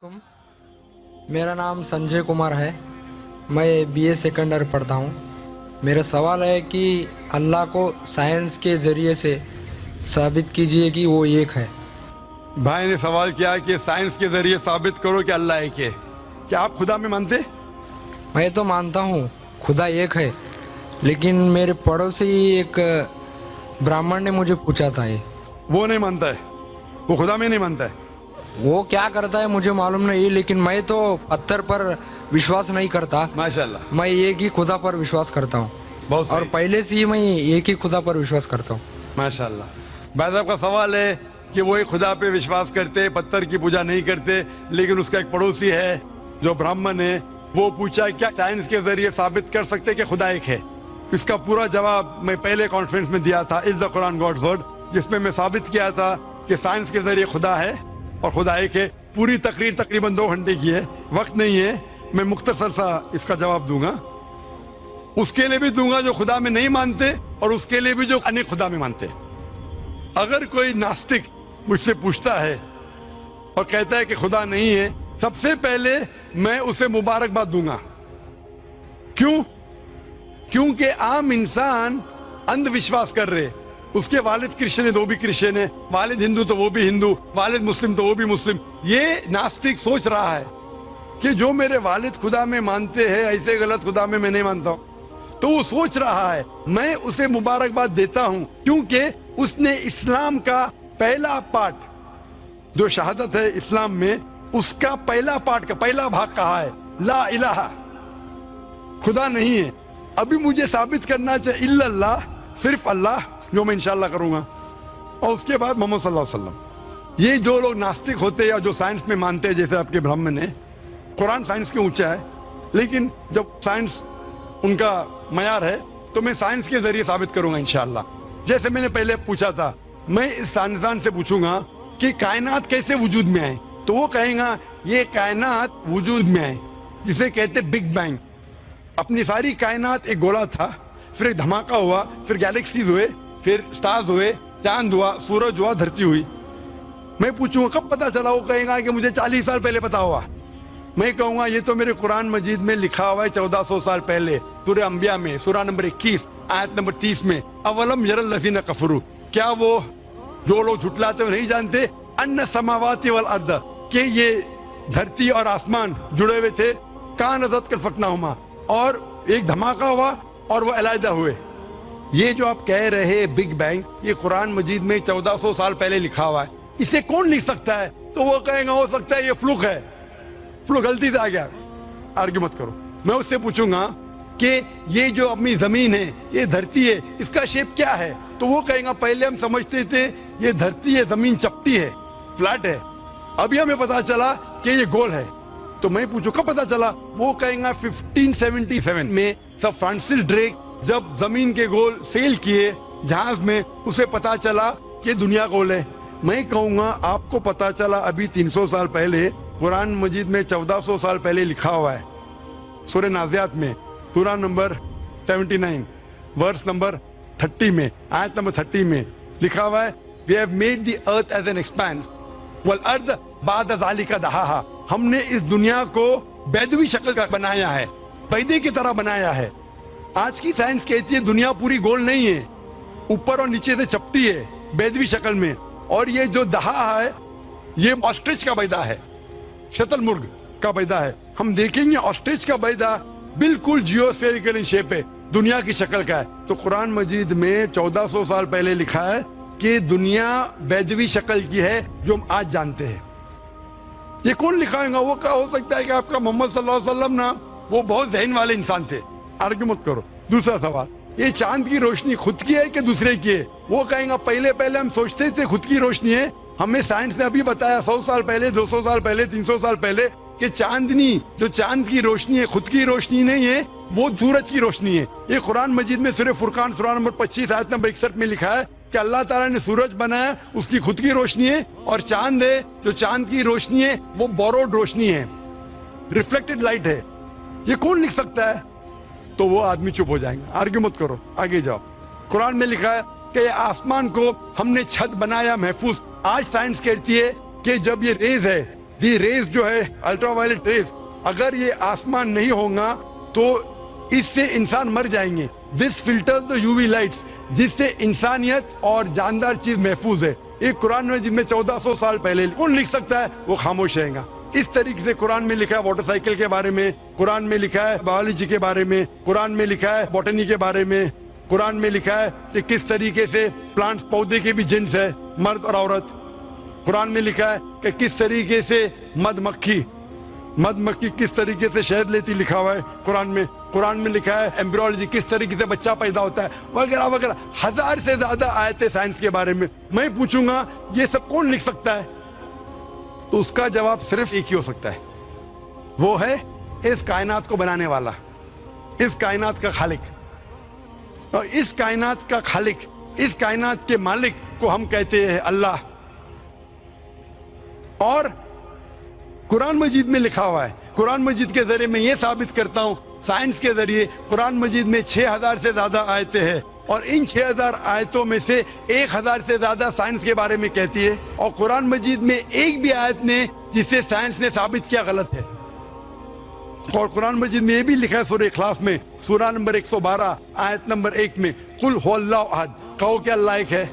तुम मेरा नाम संजय कुमार है। मैं बीए सेकंड ईयर पढ़ता हूँ। मेरा सवाल है कि अल्लाह को साइंस के ज़रिए से साबित कीजिए कि वो एक है। भाई ने सवाल किया कि साइंस के जरिए साबित करो कि अल्लाह एक है। क्या आप खुदा में मानते? मैं तो मानता हूँ खुदा एक है, लेकिन मेरे पड़ोसी एक ब्राह्मण ने मुझे पूछा था ये। वो नहीं मानता है, वो खुदा में नहीं मानता है। वो क्या करता है मुझे मालूम नहीं, लेकिन मैं तो पत्थर पर विश्वास नहीं करता। माशाल्लाह, मैं एक ही खुदा पर विश्वास करता हूँ, बहुत और सही। पहले से ही मैं एक ही खुदा पर विश्वास करता हूँ। माशाल्लाह। भाई साहब का सवाल है कि वो एक खुदा पे विश्वास करते, पत्थर की पूजा नहीं करते, लेकिन उसका एक पड़ोसी है जो ब्राह्मण है, वो पूछा क्या साइंस के जरिए साबित कर सकते कि खुदा एक है। इसका पूरा जवाब मैं पहले कॉन्फ्रेंस में दिया था, is the Quran God's word, जिसमें मैं साबित किया था कि साइंस के जरिए खुदा है और खुदा एक है। पूरी तकरीर तकरीबन 2 घंटे की है, वक्त नहीं है, मैं मुख्तसर सा इसका जवाब दूंगा। उसके लिए भी दूंगा जो खुदा में नहीं मानते, और उसके लिए भी जो अनेक खुदा में मानते। अगर कोई नास्तिक मुझसे पूछता है और कहता है कि खुदा नहीं है, सबसे पहले मैं उसे मुबारकबाद दूंगा। क्यों? क्योंकि आम इंसान अंधविश्वास कर रहे। उसके वालिद क्रिश्चियन है तो वो भी क्रिश्चियन है, वालिद हिंदू तो वो भी हिंदू, वालिद मुस्लिम तो वो भी मुस्लिम। ये नास्तिक सोच रहा है कि जो मेरे वालिद खुदा में मानते हैं, ऐसे गलत खुदा में मैं नहीं मानता हूं। तो वो सोच रहा है, मैं उसे मुबारकबाद देता हूं, क्योंकि उसने इस्लाम का पहला पार्ट, जो शहादत है इस्लाम में, उसका पहला पार्ट का पहला भाग कहा है, ला इलाहा, खुदा नहीं है। अभी मुझे साबित करना चाहिए इल्लल्लाह, सिर्फ अल्लाह, जो मैं इंशाल्लाह करूंगा, और उसके बाद मोहम्मद सल्लल्लाहु अलैहि वसल्लम। ये जो लोग नास्तिक होते हैं या जो साइंस में मानते हैं, जैसे आपके ब्राह्मण है, कुरान साइंस के ऊंचा है, लेकिन जब साइंस उनका मयार है तो मैं साइंस के जरिए साबित करूंगा इंशाल्लाह। जैसे मैंने पहले पूछा था, मैं इस साइंसदान से पूछूंगा कि कायनात कैसे वजूद में आए, तो वो कहेगा ये कायनात वजूद में आए जिसे कहते बिग बैंग। अपनी सारी कायनात एक गोला था, फिर एक धमाका हुआ, फिर गैलेक्सीज हुए, फिर स्टार्स हुए, चांद हुआ, सूरज हुआ, धरती हुई। मैं पूछूंगा कब पता चला, वो कहेगा कि मुझे 40 साल पहले पता हुआ। मैं कहूंगा ये तो मेरे कुरान मजीद में लिखा हुआ है 1400 साल पहले, सूरह अंबिया में, सूरह नंबर 21 आयत नंबर 30 में, अवलम यरल लज़ीना कफरू, क्या वो जो लोग झुटलाते नहीं जानते, अन्ना समावाति वल अर्द, कि ये धरती और आसमान जुड़े हुए थे, कान अज़त कल फकनाहुमा, और एक धमाका हुआ और वो अलहदा हुए। ये जो आप कह रहे बिग बैंग, ये कुरान मजीद में 1400 साल पहले लिखा हुआ है, इसे कौन लिख सकता है? तो वो कहेगा हो सकता है ये फ्लूक है, फ्लूक गलती से आ गया। आर्ग्यू मत करो। मैं उससे पूछूंगा कि ये जो अपनी जमीन है, ये धरती है, इसका शेप क्या है? तो वो कहेगा पहले हम समझते थे ये धरती है, जमीन चपटी है, फ्लैट है, अभी हमें पता चला कि ये गोल है। तो मैं पूछू कब पता चला? वो कहेगा 1577 में सर फ्रांसिस ड्रेक जब जमीन के गोल सेल किए जहाज में, उसे पता चला कि दुनिया गोल है। मैं कहूंगा आपको पता चला अभी 300 साल पहले, कुरान मजीद में 1400 साल पहले लिखा हुआ है, सूरह नाज़ियात में, सूरह नंबर 79 वर्स नंबर 30 में, आयत नंबर 30 में लिखा हुआ है, we have made the earth as an expanse वल अर्द बाद ज़ालिका दहाहा, हमने इस दुनिया को बैदवी शक्ल का बनाया है, पैदे की तरह बनाया है। आज की साइंस कहती है दुनिया पूरी गोल नहीं है, ऊपर और नीचे से चपटी है, बैदवी शक्ल में, और ये जो दहा है ये ऑस्ट्रिच का बैदा है, शतरमुर्ग का बैदा है। हम देखेंगे ऑस्ट्रिच का बैदा बिल्कुल जियोस्फेरिकल इन शेप है, दुनिया की शक्ल का है। तो कुरान मजीद में 1400 साल पहले लिखा है कि दुनिया बैदवी शक्ल की है जो हम आज जानते हैं। ये कौन लिखाएगा? वो क्या हो सकता है कि आपका मोहम्मद सल्लल्लाहु अलैहि वसल्लम ना, वो बहुत ज़हन वाले इंसान थे। आर्ग्यू मत करो। दूसरा सवाल, ये चांद की रोशनी खुद की है कि दूसरे की है? वो कहेगा पहले पहले हम सोचते थे खुद की रोशनी है, हमें साइंस ने अभी बताया 100 साल पहले, 200 साल पहले, 300 साल पहले, कि चांदनी जो चांद की रोशनी है खुद की रोशनी नहीं है, वो सूरज की रोशनी है। ये कुरान मजीद में सूरह फुरकान सूरह नंबर 25 आयत नंबर 61 में लिखा है कि अल्लाह ताला ने सूरज बनाया, उसकी खुद की रोशनी है, और चांद है जो चांद की रोशनी है वो बोरोड रोशनी है, रिफ्लेक्टेड लाइट है। ये कौन लिख सकता है? तो वो आदमी चुप हो जाएंगे। आर्ग्यू मत करो, आगे जाओ। कुरान में लिखा है कि आसमान को हमने छत बनाया महफूज। आज साइंस कहती है कि जब ये रेज है یہ ریز جو ہے الٹرا وائلٹ ریز، اگر یہ آسمان نہیں ہوگا تو اس سے انسان مر جائیں گے. This filter the U V lights, جس سے انسانیت اور جاندار چیز محفوظ ہے. ایک قرآن میں جن میں 1400 سال پہلے کون لکھ سکتا ہے، وہ خاموش رہے گا. اس طریقے سے قرآن میں لکھا ہے واٹر سائیکل کے بارے میں، قرآن میں لکھا ہے بایولوجی کے بارے میں، قرآن میں لکھا ہے بوٹنی کے بارے میں، قرآن میں لکھا ہے کہ کس طریقے سے پلانٹس پودے کے بھی جنس ہے، مرد اور عورت. قرآن میں لکھا ہے کہ کس طریقے سے مد مکھی کس طریقے سے شہد لیتی، لکھا ہوا ہے قرآن میں. قرآن میں لکھا ہے ایمبریولوجی، کس طریقے سے بچہ پیدا ہوتا ہے، وغیرہ وغیرہ. 1000 سے زیادہ آیتیں سائنس کے بارے میں. میں پوچھوں گا یہ سب کون لکھ سکتا ہے؟ تو اس کا جواب صرف ایک ہی ہو سکتا ہے، وہ ہے اس کائنات کو بنانے والا، اس کائنات کا خالق. اور اس کائنات کا خالق، اس کائنات کے مالک کو ہم کہتے ہیں اللہ. اور قرآن مجید میں لکھا ہوا ہے، قرآن مجید کے ذریعے میں یہ ثابت کرتا ہوں، سائنس کے ذریعے قرآن مجید میں 6000 سے زیادہ آیتیں ہیں، اور ان 6000 آیتوں میں سے 1000 سے زیادہ سائنس کے بارے میں کہتی ہے. اور قرآن مجید میں ایک بھی آیت نے جسے سائنس نے ثابت کیا غلط ہے. اور قرآن مجید میں یہ بھی لکھا ہے سورہ اخلاص میں، سورہ نمبر 112 آیت نمبر 1 میں، قل هو اللہ احد، کہو کہ اللہ ایک ہے.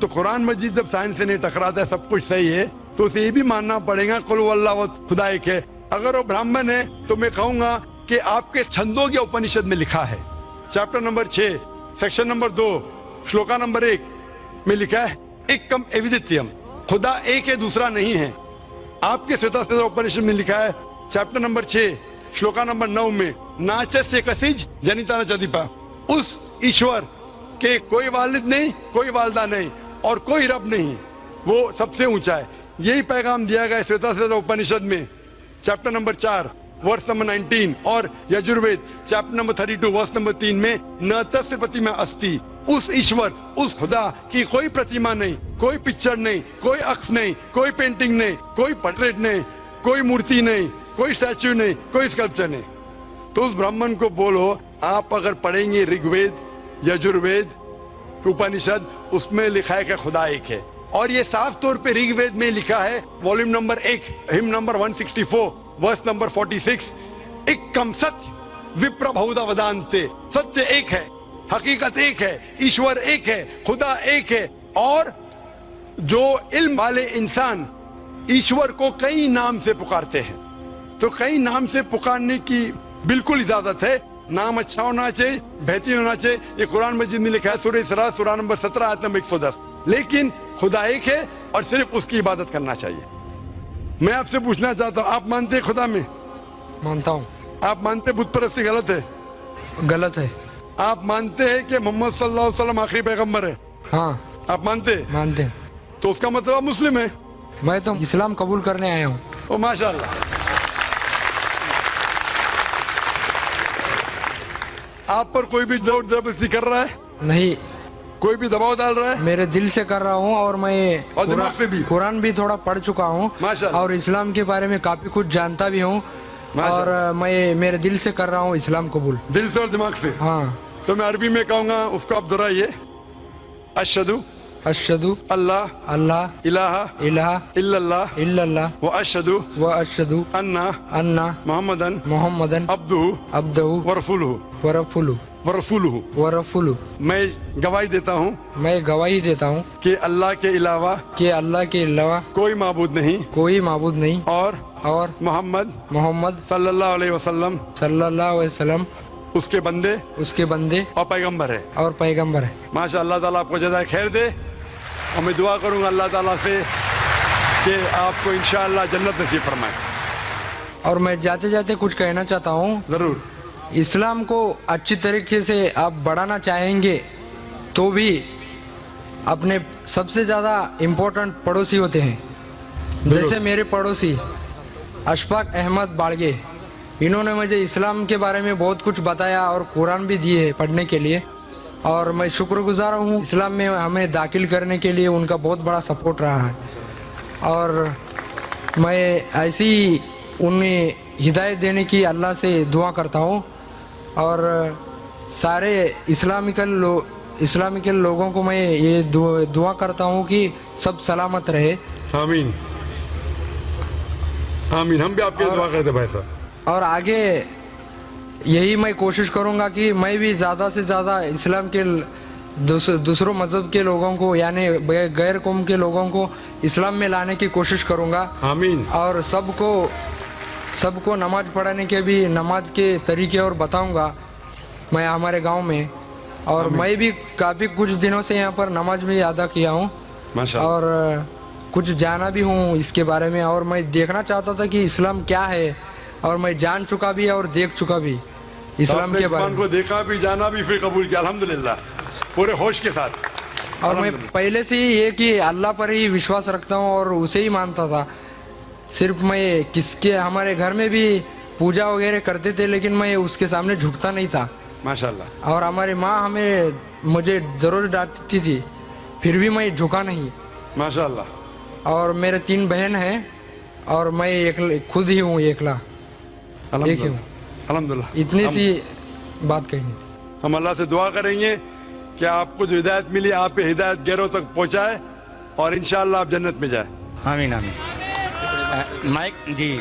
تو قرآن مجید جب سائنس سے نہیں ٹکراتا ہے، سب کچھ صحیح ہے، تو اسے یہ بھی ماننا پڑے گا قل هو اللہ احد، خدا ایک ہے. اگر وہ برہمن ہے تو میں کہوں گا کہ آپ کے چھندوں کے اپنشد میں لکھا ہے، chapter number 6 section number 2 shloka number 1 میں لکھا ہے ایکم ایویدتیم، خدا ایک ہے دوسرا نہیں ہے. آپ کے سوتا سوتا اپنشد میں لکھا ہے چیپٹر نمبر 6 شلوکا نمبر 9 میں ناچس کسیج جنیتا نچدیپا، اس ایشور کے کوئی والد نہیں، کوئی والدہ نہیں اور کوئی رب نہیں، وہ سب سے اونچا ہے. یہی پیغام دیا گیا سوتا سوتا اپنشد میں چیپٹر نمبر 4 ورس نمبر 19 اور Yajurveda chapter number 32 verse number 3 میں نہ تس پرتیما استی، اس ایشور، اس خدا کی کوئی پرتیما نہیں، کوئی پکچر نہیں، کوئی عکس نہیں، کوئی پینٹنگ نہیں، کوئی پورٹریٹ نہیں، کوئی مورتی نہیں، کوئی اسٹیچو نہیں، کوئی اسکلپچر نہیں. تو اس برہمن کو بولو، آپ اگر پڑھیں گے رگ وید، یجروید، اپنشد، اس میں لکھا ہے کہ خدا ایک ہے. اور یہ صاف طور پہ رگ وید میں لکھا ہے والیوم نمبر 1 ہم نمبر 164 ورس نمبر 46، ایکم ستیہ وپر بہودا ودانتے، ستیہ ایک ہے، حقیقت ایک ہے، ایشور ایک ہے، خدا ایک ہے. اور جو علم والے انسان ایشور کو کئی نام سے پکارتے ہیں، تو کئی نام سے پکارنے کی بالکل اجازت ہے. نام اچھا ہونا چاہیے، بہترین ہونا چاہیے. یہ قرآن مجید میں لکھا ہے سورہ اسراء سورہ نمبر 17 آیت نمبر 110. لیکن خدا ایک ہے اور صرف اس کی عبادت کرنا چاہیے. میں آپ سے پوچھنا چاہتا ہوں، آپ مانتے ہیں خدا میں؟ مانتا ہوں. آپ مانتے بت پرستی غلط ہے؟ غلط ہے. آپ مانتے ہیں کہ محمد صلی اللہ علیہ وسلم آخری پیغمبر ہے؟ ہاں آپ مانتے ہیں؟ مانتے ہیں. تو اس کا مطلب آپ مسلم ہے. میں تو اسلام قبول کرنے آیا ہوں. او ماشاء اللہ. آپ پر کوئی بھی زور زبردستی کر رہا ہے؟ نہیں، کوئی بھی دباؤ ڈال رہا ہے؟ میرے دل سے کر رہا ہوں، اور میں اور دماغ سے بھی؟ قرآن بھی تھوڑا پڑھ چکا ہوں، ماشاءاللہ. اور اسلام کے بارے میں کافی کچھ جانتا بھی ہوں، اور میں میرے دل سے کر رہا ہوں اسلام قبول. دل سے اور دماغ سے؟ ہاں. تو میں عربی میں کہوں گا، اس کو آپ دہرائیے. اشہدو اشہدو اللہ اللہ الہ الہ الا اللہ الا اللہ و اشہدو و اشہدو انا ان محمدن محمدن عبدہ عبدہ ورسولہ ورسولہ. میں گواہی دیتا ہوں میں گواہی دیتا ہوں کہ اللہ کے علاوہ کہ اللہ کے علاوہ کوئی معبود نہیں، کوئی معبود نہیں، اور محمد محمد صلی اللہ علیہ وسلم صلی اللہ علیہ وسلم اس کے بندے اس کے بندے اور پیغمبر ہے. اور پیغمبر ہے. ماشاء اللہ تعالیٰ آپ کو جزائے خیر دے. اور میں دعا کروں گا اللہ تعالیٰ سے کہ آپ کو انشاءاللہ جنت نصیب فرمائے. اور میں جاتے جاتے کچھ کہنا چاہتا ہوں. ضرور. اسلام کو اچھی طریقے سے آپ بڑھانا چاہیں گے تو بھی اپنے سب سے زیادہ امپورٹنٹ پڑوسی ہوتے ہیں. جیسے میرے پڑوسی اشفاق احمد باڑگے، انہوں نے مجھے اسلام کے بارے میں بہت کچھ بتایا اور قرآن بھی دیے پڑھنے کے لیے، اور میں شکر گزار ہوں. اسلام میں ہمیں داخل کرنے کے لیے ان کا بہت بڑا سپورٹ رہا ہے، اور میں ایسی انہیں ہدایت دینے کی اللہ سے دعا کرتا ہوں. اور سارے اسلامیکل لوگوں کو میں یہ دعا کرتا ہوں کہ سب سلامت رہے. آمین. आमीन। हम भी आपके लिए दुआ करते हैं भाई साहब। और आगे यही मैं कोशिश करूंगा कि मैं भी ज़्यादा से ज़्यादा इस्लाम के दूसरों मज़हब के लोगों को यानी गैर कौम के लोगों को इस्लाम में लाने की कोशिश करूंगा। आमीन। और सबको नमाज पढ़ाने के भी नमाज के तरीके और बताऊंगा मैं हमारे गांव में। और मैं भी काफ़ी कुछ दिनों से यहाँ पर नमाज भी अदा किया हूँ माशाअल्लाह। और कुछ जाना भी हूँ इसके बारे में। और मैं देखना चाहता था कि इस्लाम क्या है, और मैं जान चुका भी और देख चुका भी इस्लाम के बारे कुरान में। को देखा भी, जाना भी, फिर कबूल किया अल्हम्दुलिल्लाह पूरे होश के साथ। और मैं पहले से ही ये कि अल्लाह पर ही विश्वास रखता हूँ और उसे ही मानता था। सिर्फ मैं किसके हमारे घर में भी पूजा वगैरह करते थे, लेकिन मैं उसके सामने झुकता नहीं था। माशाअल्लाह। और हमारी माँ मुझे ज़रूर डांटती थी, फिर भी मैं झुका नहीं। माशाअल्लाह। और मेरे 3 बहन हैं और मैं खुद ही हूँ एकला। एक ही हूँ। अल्हम्दुलिल्लाह। इतनी सी बात कहनी थी। हम अल्लाह से दुआ करेंगे कि आपको जो हिदायत मिली आप पे हिदायत गैरों तक पहुंचाए और इंशाअल्लाह आप जन्नत में जाए। आमीन आमीन। माइक जी।